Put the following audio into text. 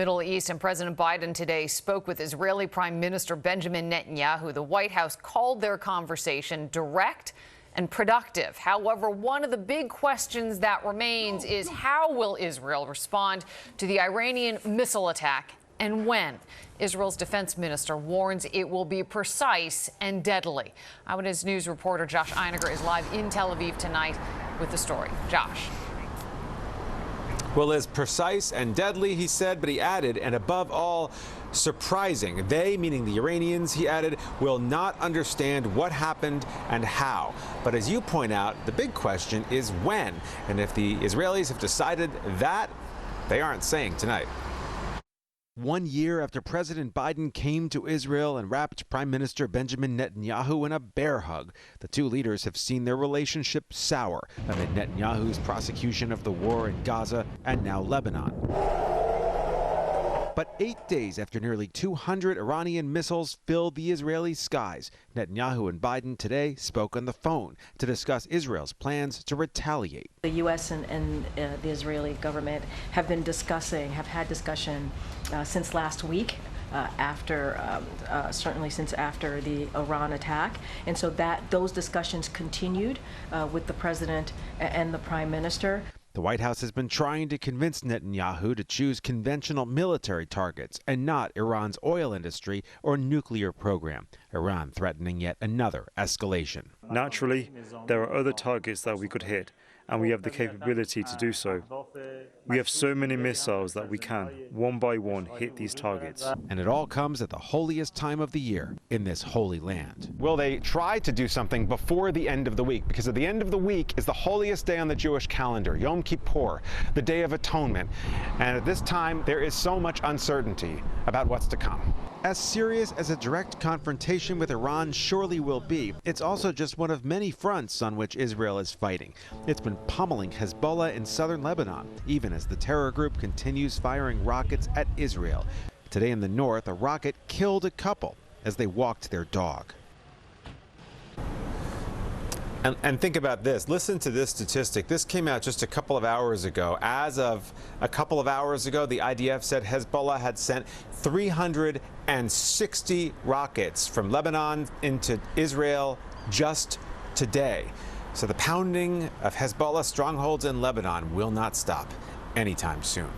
Middle East, and President Biden today spoke with Israeli Prime Minister Benjamin Netanyahu. The White House called their conversation direct and productive. However, one of the big questions that remains is how will Israel respond to the Iranian missile attack and when? Israel's defense minister warns it will be precise and deadly. Eyewitness News reporter Josh Einiger is live in Tel Aviv tonight with the story. Josh. Well, as precise and deadly, he said, but he added, and above all, surprising. They, meaning the Iranians, he added, will not understand what happened and how. But as you point out, the big question is when. And if the Israelis have decided that, they aren't saying tonight. 1 year after President Biden came to Israel and wrapped Prime Minister Benjamin Netanyahu in a bear hug, the two leaders have seen their relationship sour amid Netanyahu's prosecution of the war in Gaza and now Lebanon. But 8 days after nearly 200 Iranian missiles filled the Israeli skies, Netanyahu and Biden today spoke on the phone to discuss Israel's plans to retaliate. The U.S. and the Israeli government have had discussion since last week, certainly since after the Iran attack. And so those discussions continued with the president and the prime minister. The White House has been trying to convince Netanyahu to choose conventional military targets and not Iran's oil industry or nuclear program, Iran threatening yet another escalation. Naturally, there are other targets that we could hit, and we have the capability to do so. We have so many missiles that we can, one by one, hit these targets. And it all comes at the holiest time of the year in this holy land. Will they try to do something before the end of the week? Because at the end of the week is the holiest day on the Jewish calendar, Yom Kippur, the Day of Atonement. And at this time, there is so much uncertainty about what's to come. As serious as a direct confrontation with Iran surely will be, it's also just one of many fronts on which Israel is fighting. It's been pummeling Hezbollah in southern Lebanon, even as the terror group continues firing rockets at Israel. Today in the north, a rocket killed a couple as they walked their dog. And think about this. Listen to this statistic. This came out just a couple of hours ago. As of a couple of hours ago, the IDF said Hezbollah had sent 360 rockets from Lebanon into Israel just today. So the pounding of Hezbollah strongholds in Lebanon will not stop anytime soon.